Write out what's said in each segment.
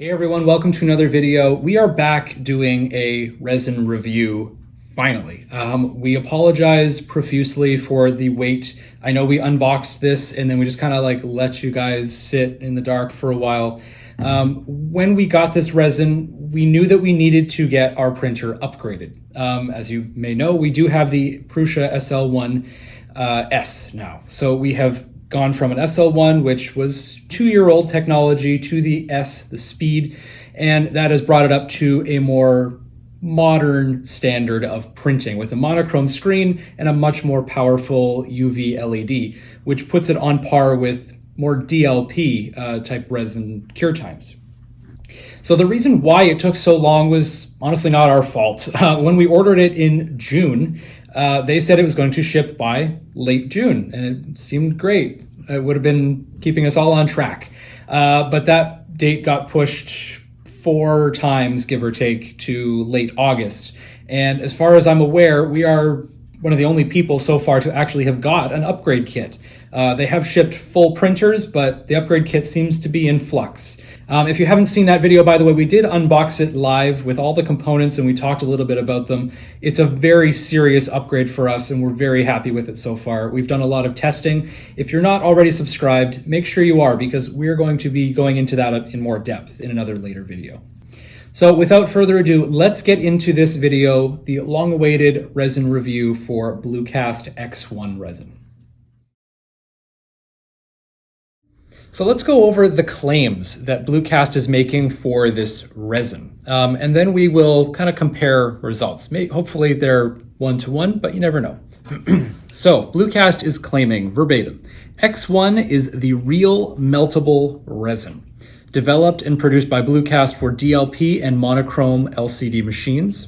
Hey everyone, welcome to another video. We are back doing a resin review, finally. We apologize profusely for the wait. I know we unboxed this and then we just kind of let you guys sit in the dark for a while. When we got this resin, we knew that we needed to get our printer upgraded. As you may know, we do have the Prusa SL1 S now. So we have gone from an SL1, which was 2-year-old technology, to the S, the Speed, and that has brought it up to a more modern standard of printing with a monochrome screen and a much more powerful UV LED, which puts it on par with more DLP type resin cure times. So the reason why it took so long was honestly not our fault. When we ordered it in June, they said it was going to ship by late June, and it seemed great. It would have been keeping us all on track. But that date got pushed 4 times, give or take, to late August. And as far as I'm aware, we are one of the only people so far to actually have got an upgrade kit. They have shipped full printers, but the upgrade kit seems to be in flux. If you haven't seen that video, by the way, we did unbox it live with all the components and we talked a little bit about them. It's a very serious upgrade for us and we're very happy with it so far. We've done a lot of testing. If you're not already subscribed, make sure you are, because we're going to be going into that in more depth in another later video. So without further ado, let's get into this video, the long-awaited resin review for BlueCast X-One resin. So let's go over the claims that BlueCast is making for this resin. And then we will kind of compare results. Hopefully they're one-to-one, but you never know. So BlueCast is claiming verbatim, X-One is the real meltable resin, developed and produced by BlueCast for DLP and monochrome LCD machines.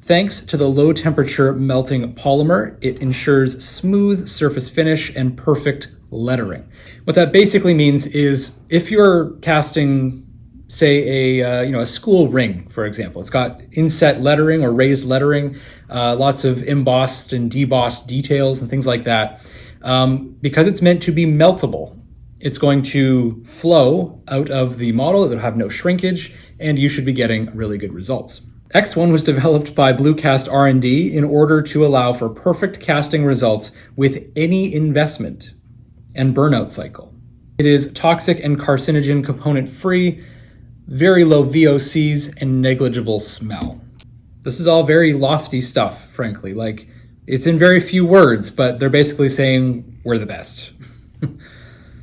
Thanks to the low temperature melting polymer, it ensures smooth surface finish and perfect lettering. What that basically means is if you're casting, say, a school ring, for example, it's got inset lettering or raised lettering, lots of embossed and debossed details and things like that. Because it's meant to be meltable, it's going to flow out of the model. It'll have no shrinkage, and you should be getting really good results. X-One was developed by BlueCast R&D in order to allow for perfect casting results with any investment and burnout cycle. It is toxic and carcinogen component free, very low VOCs, and negligible smell. This is all very lofty stuff, frankly. It's in very few words, but they're basically saying we're the best.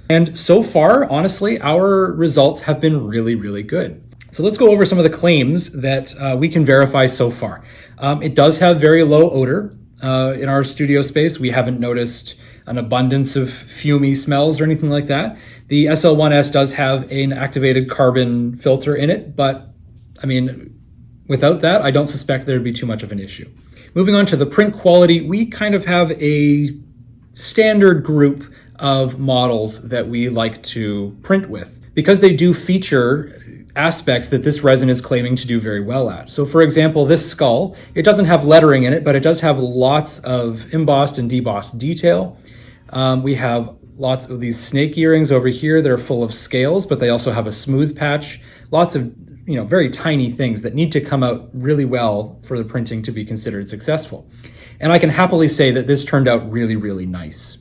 And so far, honestly, our results have been really, really good. So let's go over some of the claims that we can verify so far. It does have very low odor. In our studio space, we haven't noticed an abundance of fumey smells or anything like that. The SL1S does have an activated carbon filter in it, but I mean, without that, I don't suspect there'd be too much of an issue. Moving on to the print quality, we kind of have a standard group of models that we like to print with, because they do feature aspects that this resin is claiming to do very well at. So for example, this skull, it doesn't have lettering in it, but it does have lots of embossed and debossed detail. We have lots of these snake earrings over here. They're full of scales, but they also have a smooth patch. Lots of very tiny things that need to come out really well for the printing to be considered successful. And I can happily say that this turned out really, really nice.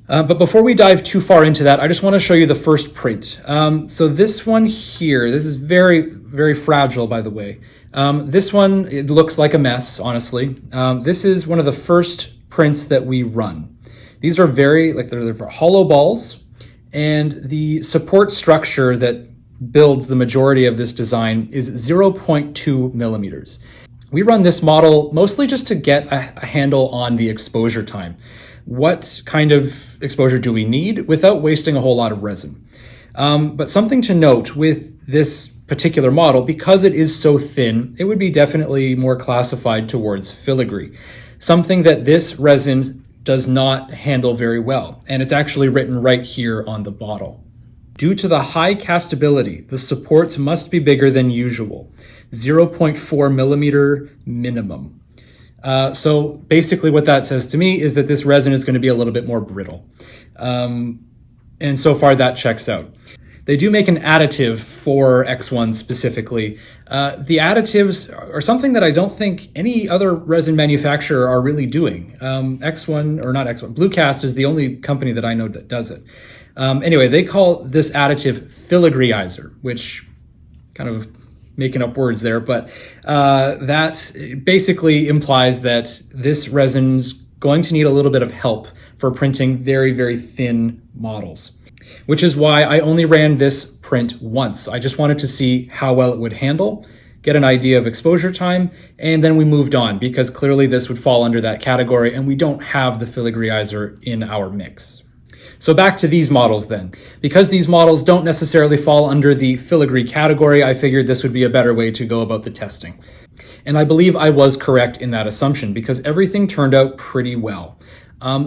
But before we dive too far into that, I just want to show you the first print. So this one here, this is very, very fragile, by the way. This one, it looks like a mess, honestly. This is one of the first prints that we run. These are they're hollow balls, and the support structure that builds the majority of this design is 0.2 millimeters. We run this model mostly just to get a handle on the exposure time. What kind of exposure do we need without wasting a whole lot of resin? But something to note with this particular model, because it is so thin, it would be definitely more classified towards filigree, something that this resin does not handle very well. And it's actually written right here on the bottle. Due to the high castability, the supports must be bigger than usual, 0.4 millimeter minimum. So basically what that says to me is that this resin is going to be a little bit more brittle. And so far that checks out. They do make an additive for X-One specifically. The additives are something that I don't think any other resin manufacturer are really doing. X-One, or not X-One, BlueCast is the only company that I know that does it. Anyway, they call this additive filigreizer, which kind of making up words there, but that basically implies that this resin's going to need a little bit of help for printing very, very thin models, which is why I only ran this print once. I just wanted to see how well it would handle, get an idea of exposure time, and then we moved on because clearly this would fall under that category and we don't have the filigreizer in our mix. So back to these models then. Because these models don't necessarily fall under the filigree category, I figured this would be a better way to go about the testing. And I believe I was correct in that assumption because everything turned out pretty well.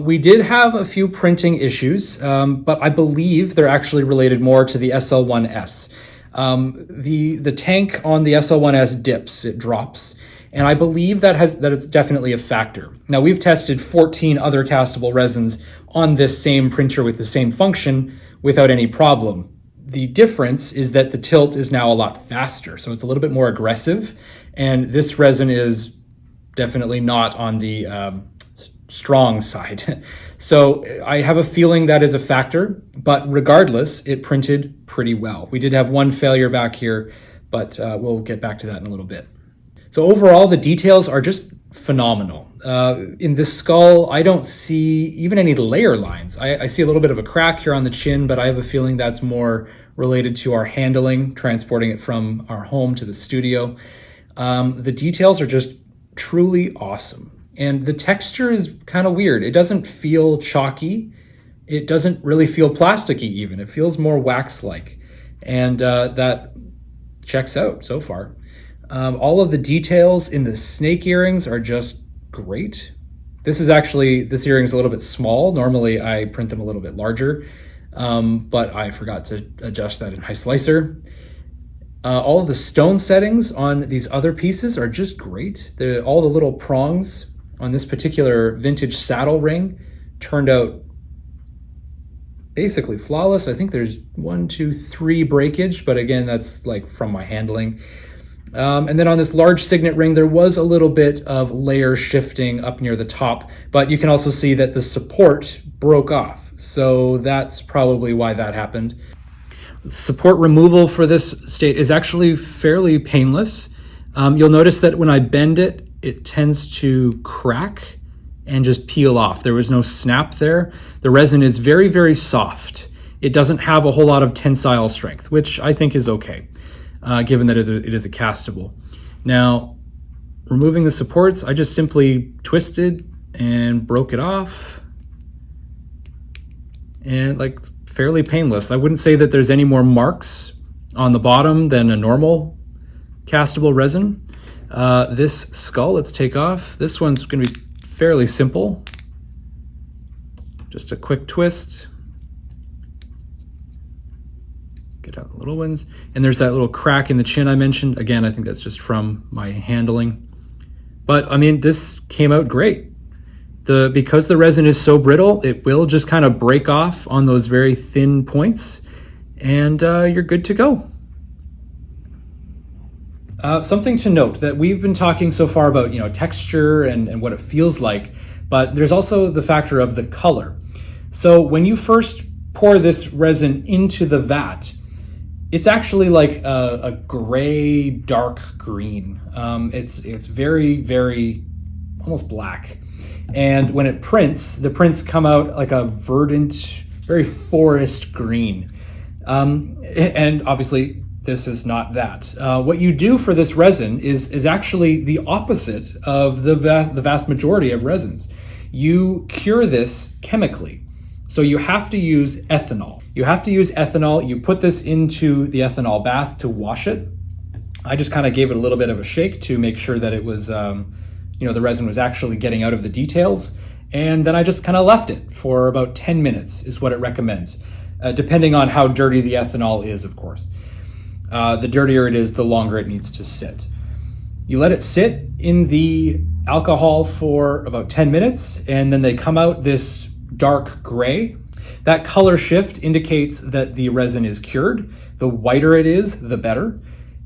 We did have a few printing issues, but I believe they're actually related more to the SL1S. The tank on the SL1S dips, it drops. And I believe that it's definitely a factor. Now, we've tested 14 other castable resins on this same printer with the same function without any problem. The difference is that the tilt is now a lot faster, so it's a little bit more aggressive, and this resin is definitely not on the strong side. So I have a feeling that is a factor, but regardless, it printed pretty well. We did have one failure back here, but we'll get back to that in a little bit. So overall, the details are just phenomenal. In this skull, I don't see even any layer lines. I see a little bit of a crack here on the chin, but I have a feeling that's more related to our handling, transporting it from our home to the studio. The details are just truly awesome. And the texture is kind of weird. It doesn't feel chalky. It doesn't really feel plasticky even. It feels more wax-like. And that checks out so far. All of the details in the snake earrings are just great. This earring's a little bit small. Normally I print them a little bit larger, but I forgot to adjust that in my slicer. All of the stone settings on these other pieces are just great. All the little prongs on this particular vintage saddle ring turned out basically flawless. I think there's 1, 2, 3 breakage, but again, that's like from my handling. And then on this large signet ring, there was a little bit of layer shifting up near the top, but you can also see that the support broke off. So that's probably why that happened. Support removal for this state is actually fairly painless. You'll notice that when I bend it, it tends to crack and just peel off. There was no snap there. The resin is very, very soft. It doesn't have a whole lot of tensile strength, which I think is okay. Given that it is a castable. Now, removing the supports, I just simply twisted and broke it off. And like fairly painless. I wouldn't say that there's any more marks on the bottom than a normal castable resin. This skull, let's take off. This one's gonna be fairly simple. Just a quick twist. Get out the little ones. And there's that little crack in the chin I mentioned. Again, I think that's just from my handling. But I mean, this came out great. Because the resin is so brittle, it will just kind of break off on those very thin points, and you're good to go. Something to note that we've been talking so far about, texture and what it feels like, but there's also the factor of the color. So when you first pour this resin into the vat, it's actually like a gray, dark green. It's very, very almost black. And when it prints, the prints come out like a verdant, very forest green. And obviously, this is not that. What you do for this resin is actually the opposite of the vast majority of resins. You cure this chemically. So you have to use ethanol. You put this into the ethanol bath to wash it. I just kind of gave it a little bit of a shake to make sure that it was, the resin was actually getting out of the details. And then I just kind of left it for about 10 minutes is what it recommends, depending on how dirty the ethanol is, of course. The dirtier it is, the longer it needs to sit. You let it sit in the alcohol for about 10 minutes, and then they come out this dark gray. That color shift indicates that the resin is cured. The whiter it is, the better.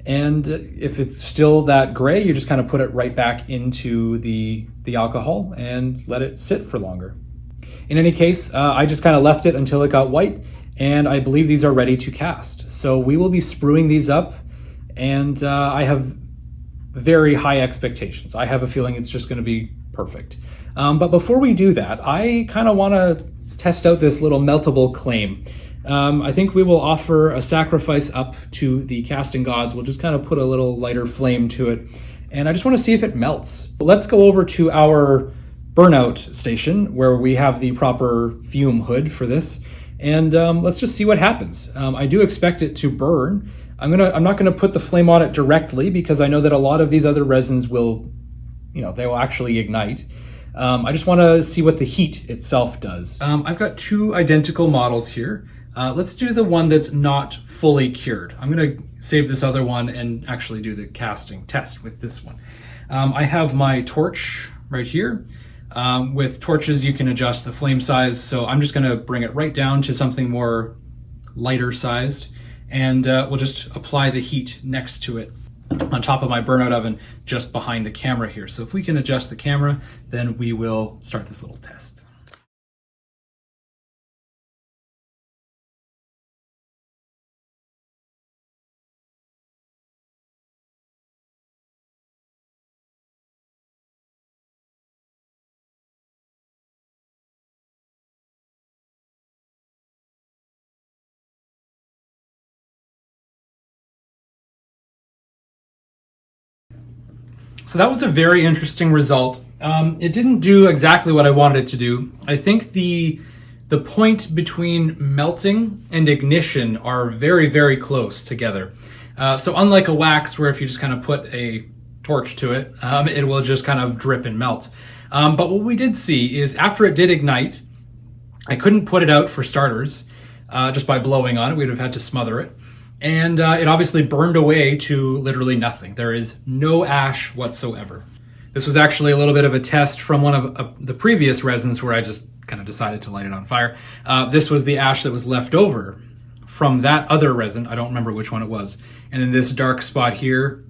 And if it's still that gray, you just kind of put it right back into the alcohol and let it sit for longer. In any case, I just kind of left it until it got white, and I believe these are ready to cast. So we will be spruing these up, and I have very high expectations. I have a feeling it's just going to be perfect. But before we do that, I kind of want to test out this little meltable claim. I think we will offer a sacrifice up to the casting gods. We'll just kind of put a little lighter flame to it, and I just want to see if it melts. But let's go over to our burnout station where we have the proper fume hood for this, and let's just see what happens. I do expect it to burn. I'm not gonna put the flame on it directly because I know that a lot of these other resins will, they will actually ignite. I just want to see what the heat itself does. I've got two identical models here. Let's do the one that's not fully cured. I'm gonna save this other one and actually do the casting test with this one. I have my torch right here. With torches, you can adjust the flame size, so I'm just going to bring it right down to something more lighter sized, and we'll just apply the heat next to it on top of my burnout oven just behind the camera here. So if we can adjust the camera, then we will start this little test. So that was a very interesting result. It didn't do exactly what I wanted it to do. I think the point between melting and ignition are very, very close together. So unlike a wax where if you just kind of put a torch to it, it will just kind of drip and melt. But what we did see is after it did ignite, I couldn't put it out for starters, just by blowing on it. We'd have had to smother it. And it obviously burned away to literally nothing. There is no ash whatsoever. This was actually a little bit of a test from one of the previous resins where I just kind of decided to light it on fire. This was the ash that was left over from that other resin. I don't remember which one it was. And then this dark spot here,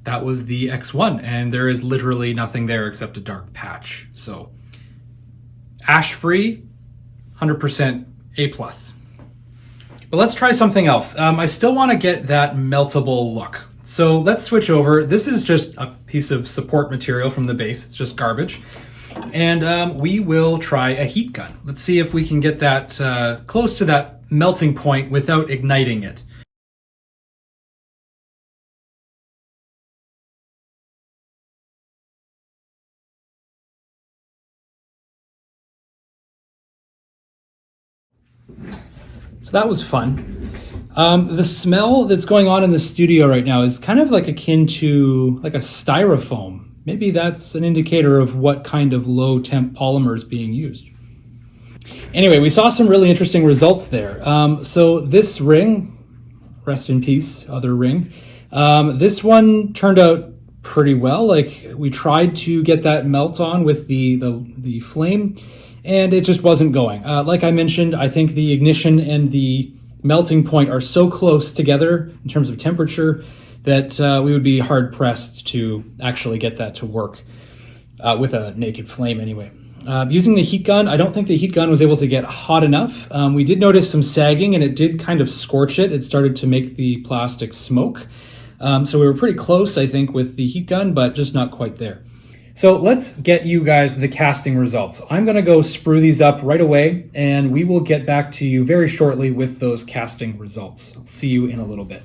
that was the X-One. And there is literally nothing there except a dark patch. So ash-free, 100% A+. But let's try something else. I still want to get that meltable look. So let's switch over. This is just a piece of support material from the base. It's just garbage. And we will try a heat gun. Let's see if we can get that close to that melting point without igniting it. So that was fun. The smell that's going on in the studio right now is kind of like akin to like a styrofoam. Maybe that's an indicator of what kind of low temp polymer is being used. Anyway, we saw some really interesting results there. So this ring, rest in peace, other ring. This one turned out pretty well. Like we tried to get that melt on with the flame, and it just wasn't going. Like I mentioned, I think the ignition and the melting point are so close together in terms of temperature that we would be hard pressed to actually get that to work with a naked flame anyway. Using the heat gun, I don't think the heat gun was able to get hot enough. We did notice some sagging and it did kind of scorch it. It started to make the plastic smoke. So we were pretty close, I think, with the heat gun, but just not quite there. So let's get you guys the casting results. I'm going to go sprue these up right away, and we will get back to you very shortly with those casting results. I'll see you in a little bit.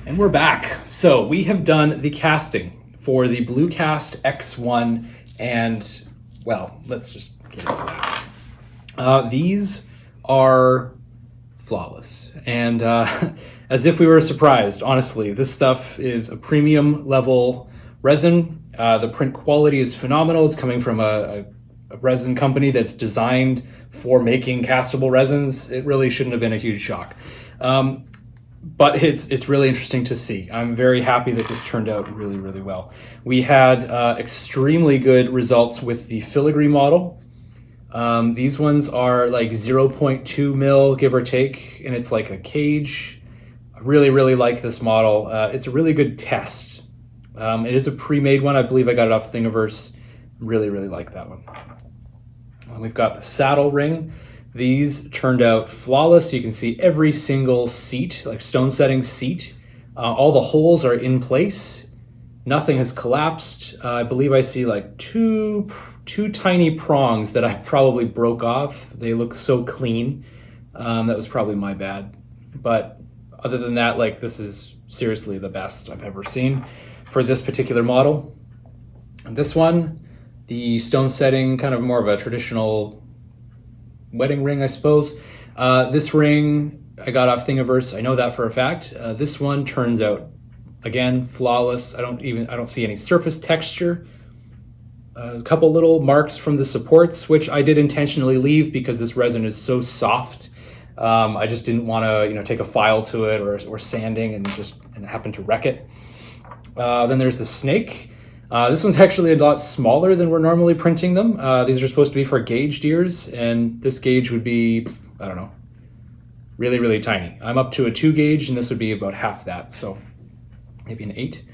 And we're back. So we have done the casting for the BlueCast X-One, and well, let's just get into that. These are flawless, and as if we were surprised, honestly, this stuff is a premium level resin. The print quality is phenomenal. It's coming from a resin company that's designed for making castable resins. It really shouldn't have been a huge shock. But it's really interesting to see. I'm very happy that this turned out really, really well. We had extremely good results with the filigree model. These ones are like 0.2 mil, give or take, and it's like a cage. I really, really like this model. It's a really good test. It is a pre-made one. I believe I got it off Thingiverse. Really, really like that one. We've got the saddle ring. These turned out flawless. You can see every single seat, like stone setting seat. All the holes are in place. Nothing has collapsed. I believe I see like two tiny prongs that I probably broke off. They look so clean. That was probably my bad. But other than that, like, this is seriously the best I've ever seen for this particular model. And this one, the stone setting, kind of more of a traditional wedding ring, I suppose. This ring I got off Thingiverse. I know that for a fact. This one turns out, again, flawless. I don't see any surface texture. A couple little marks from the supports, which I did intentionally leave because this resin is so soft. I just didn't want to, take a file to it or sanding and happen to wreck it. Then there's the snake. This one's actually a lot smaller than we're normally printing them. These are supposed to be for gauged ears, and this gauge would be, I don't know, really, really tiny. I'm up to a 2 gauge, and this would be about half that, so maybe an 8.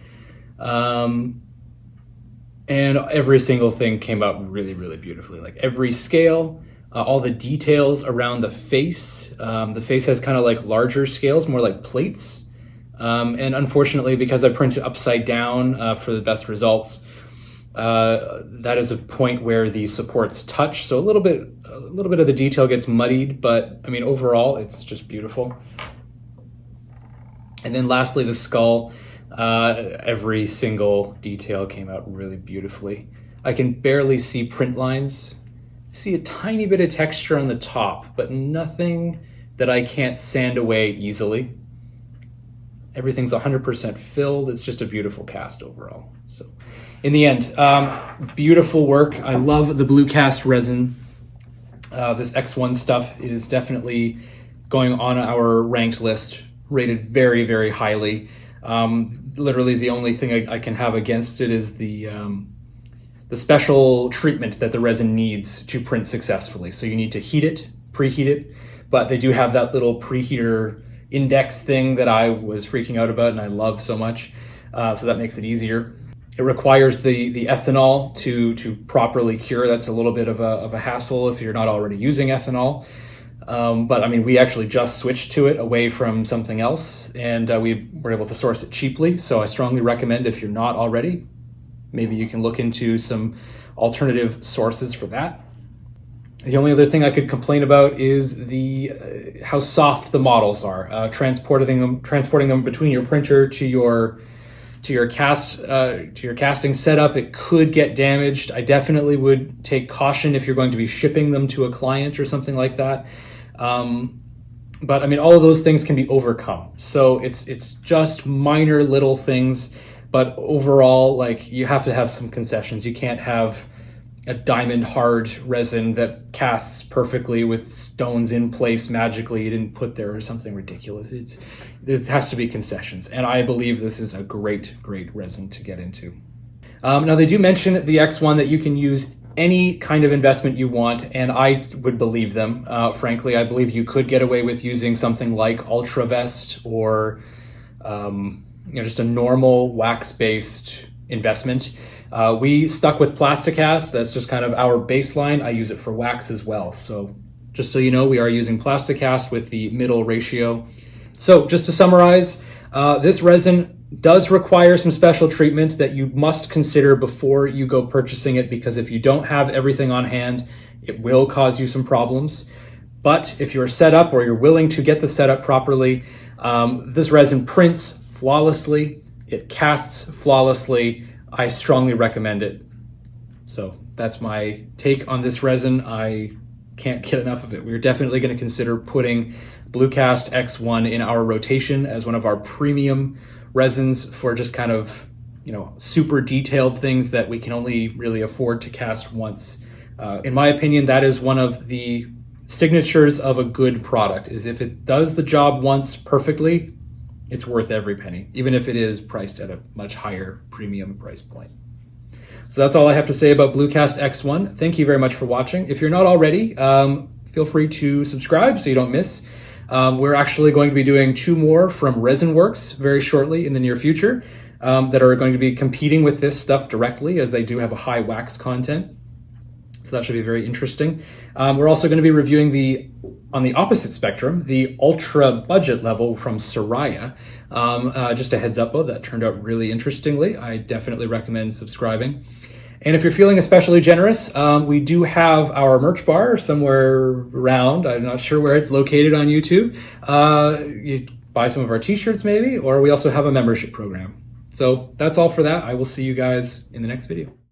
And every single thing came out really, really beautifully. Like every scale, all the details around the face. The face has kind of like larger scales, more like plates. And unfortunately, because I printed upside down for the best results, that is a point where the supports touch. So a little bit of the detail gets muddied, but I mean, overall, it's just beautiful. And then lastly, the skull. Every single detail came out really beautifully. I can barely see print lines. See a tiny bit of texture on the top, but nothing that I can't sand away easily. Everything's 100% filled. It's just a beautiful cast overall. So in the end, beautiful work. I love the BlueCast resin. This X-One stuff is definitely going on our ranked list, rated very, very highly. Literally the only thing I can have against it is the special treatment that the resin needs to print successfully. So you need to heat it, preheat it, but they do have that little preheater index thing that I was freaking out about and I love so much. So that makes it easier. It requires the ethanol to properly cure. That's a little bit of a hassle if you're not already using ethanol. But I mean, we actually just switched to it away from something else, and we were able to source it cheaply. So I strongly recommend, if you're not already, maybe you can look into some alternative sources for that. The only other thing I could complain about is how soft the models are. Transporting them between your printer to your casting setup, it could get damaged. I definitely would take caution if you're going to be shipping them to a client or something like that. But I mean, all of those things can be overcome. So it's just minor little things, but overall, like, you have to have some concessions. You can't have a diamond hard resin that casts perfectly with stones in place magically you didn't put there or something ridiculous. There has to be concessions, and I believe this is a great resin to get into. Now they do mention the X-One that you can use any kind of investment you want, and I would believe them. Frankly, I believe you could get away with using something like Ultravest or just a normal wax-based investment. We stuck with Plasticast. That's just kind of our baseline. I use it for wax as well. So just so you know, we are using Plasticast with the middle ratio. So just to summarize, this resin does require some special treatment that you must consider before you go purchasing it, because if you don't have everything on hand, it will cause you some problems. But if you're set up or you're willing to get the setup properly, this resin prints flawlessly. It casts flawlessly. I strongly recommend it. So that's my take on this resin. I can't get enough of it. We're definitely going to consider putting BlueCast X-One in our rotation as one of our premium resins for just kind of super detailed things that we can only really afford to cast once. In my opinion, that is one of the signatures of a good product, is if it does the job once perfectly, it's worth every penny, even if it is priced at a much higher premium price point. So that's all I have to say about BlueCast X-One. Thank you very much for watching. If you're not already, feel free to subscribe so you don't miss. We're actually going to be doing 2 more from Resin Works very shortly in the near future that are going to be competing with this stuff directly, as they do have a high wax content. So that should be very interesting. We're also going to be reviewing on the opposite spectrum, the ultra budget level from Soraya. Just a heads up, though, that turned out really interestingly. I definitely recommend subscribing. And if you're feeling especially generous, we do have our merch bar somewhere around. I'm not sure where it's located on YouTube. You buy some of our t-shirts maybe, or we also have a membership program. So that's all for that. I will see you guys in the next video.